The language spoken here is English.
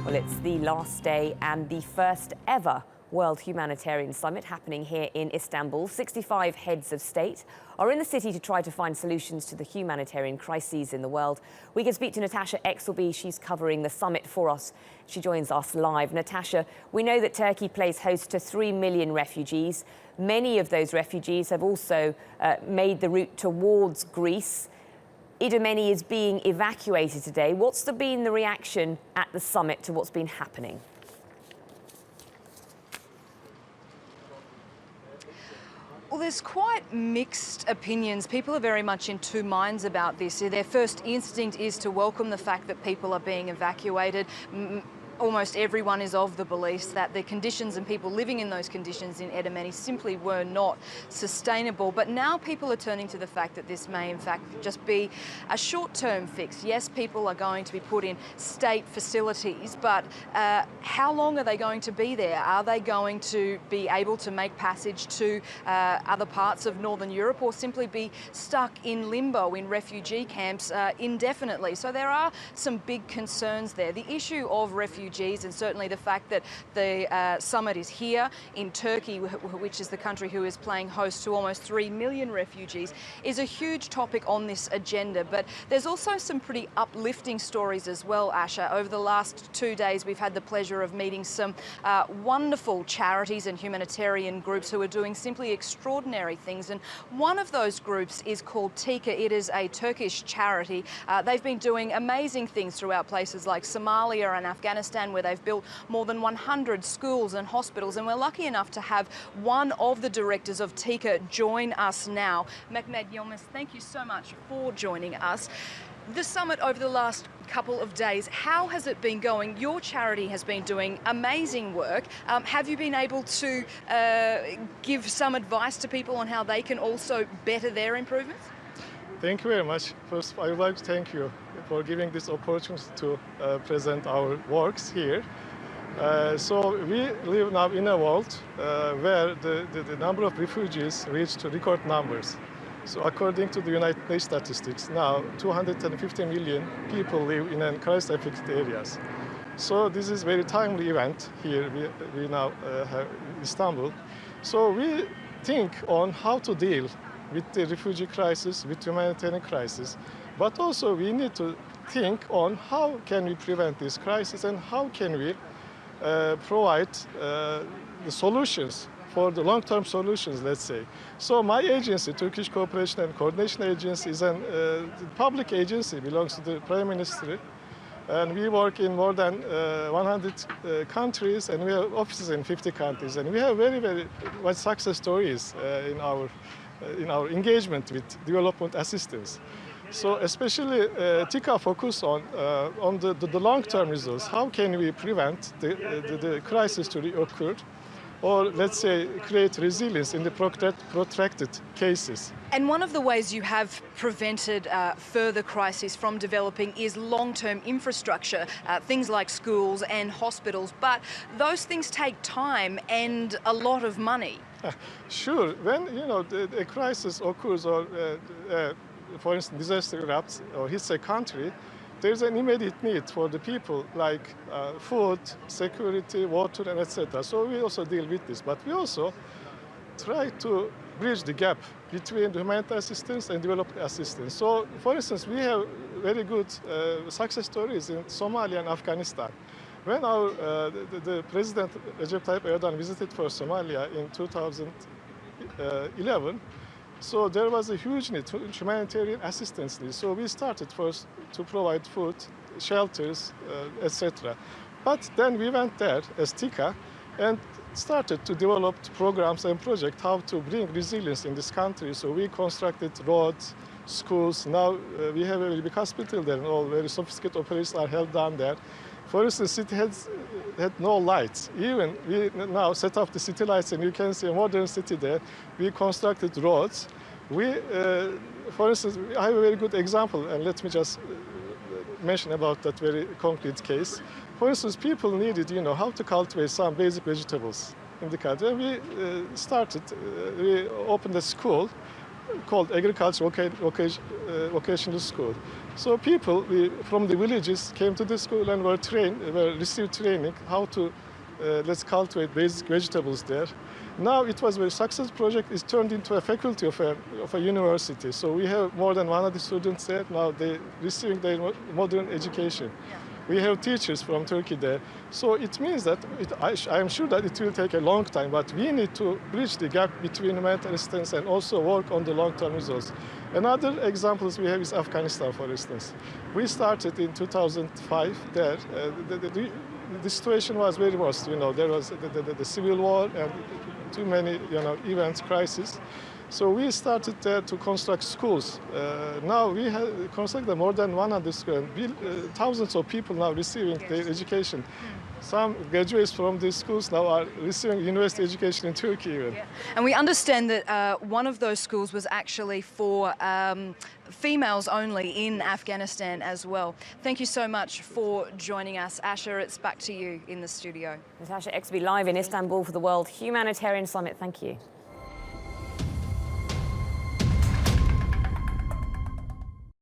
Well, it's the last day and the first ever World Humanitarian Summit happening here in Istanbul. 65 heads of state are in the city to try to find solutions to the humanitarian crises in the world. We can speak to Natasha Exelby. She's covering the summit for us. She joins us live. Natasha, we know that Turkey plays host to 3 million refugees. Many of those refugees have also made the route towards Greece. Idomeni is being evacuated today. What's been the reaction at the summit to what's been happening? Well, there's quite mixed opinions. People are very much in two minds about this. Their first instinct is to welcome the fact that people are being evacuated. Almost everyone is of the belief that the conditions and people living in those conditions in Idomeni simply were not sustainable. But now people are turning to the fact that this may in fact just be a short-term fix. Yes, people are going to be put in state facilities, but how long are they going to be there? Are they going to be able to make passage to other parts of Northern Europe, or simply be stuck in limbo in refugee camps indefinitely? So there are some big concerns there. The issue of refugees, and certainly the fact that the summit is here in Turkey, which is the country who is playing host to almost 3 million refugees, is a huge topic on this agenda. But there's also some pretty uplifting stories as well, Asha. Over the last 2 days, we've had the pleasure of meeting some wonderful charities and humanitarian groups who are doing simply extraordinary things. And one of those groups is called TIKA. It is a Turkish charity. They've been doing amazing things throughout places like Somalia and Afghanistan, where they've built more than 100 schools and hospitals. And we're lucky enough to have one of the directors of TIKA join us now. Mehmet Yilmaz, thank you so much for joining us. The summit over the last couple of days, how has it been going? Your charity has been doing amazing work. Have you been able to give some advice to people on how they can also better their improvements? Thank you very much. First, I would like to thank you for giving this opportunity to present our works here. So we live now in a world where the number of refugees reached record numbers. So according to the United Nations statistics, now 250 million people live in crisis-affected areas. So this is a very timely event here. We now have Istanbul. So we think on how to deal with the refugee crisis, with humanitarian crisis, but also we need to think on how can we prevent this crisis and how can we provide the solutions for the long-term solutions, let's say. So my agency, Turkish Cooperation and Coordination Agency, is a public agency, belongs to the Prime Ministry. And we work in more than 100 countries, and we have offices in 50 countries. And we have very, very much success stories in our engagement with development assistance. So especially TIKA focus on the long-term results. How can we prevent the crisis to reoccur, or let's say create resilience in the protracted cases? And one of the ways you have prevented further crises from developing is long-term infrastructure, things like schools and hospitals. But those things take time and a lot of money. Sure. When a crisis occurs, or for instance, disaster erupts or hits a country, there's an immediate need for the people, like food, security, water, and etc. So we also deal with this, but we also try to bridge the gap between the humanitarian assistance and development assistance. So, for instance, we have very good success stories in Somalia and Afghanistan. When the President Recep Tayyip Erdogan visited for Somalia in 2011, so there was a huge need for humanitarian assistance. So we started first to provide food, shelters, etc. But then we went there as TIKA and started to develop programs and projects how to bring resilience in this country. So we constructed roads, schools. Now we have a big hospital there, and all very sophisticated operations are held down there. For instance, the city had no lights. Even we now set up the city lights, and you can see a modern city there. We constructed roads. For instance, I have a very good example, and let me just mention about that very concrete case. For instance, people needed, how to cultivate some basic vegetables in the country. And we opened a school called agriculture vocational school. So people from the villages came to the school and received training how to let's cultivate basic vegetables there. Now it was a very successful project. It's turned into a faculty of a university. So we have more than 100 students there. Now they're receiving their modern education. Yeah. We have teachers from Turkey there. So it means that I am sure that it will take a long time, but we need to bridge the gap between humanitarian assistance and also work on the long-term results. Another examples we have is Afghanistan, for instance. We started in 2005 there. The situation was very worse. You know, there was the civil war and too many, events, crises. So we started there to construct schools. Now we have constructed more than 100 schools. Thousands of people now receiving their education. Some graduates from these schools now are receiving university education in Turkey even. Yeah. And we understand that one of those schools was actually for females only in Afghanistan as well. Thank you so much for joining us. Asha, it's back to you in the studio. Natasha Exby live in Istanbul for the World Humanitarian Summit. Thank you.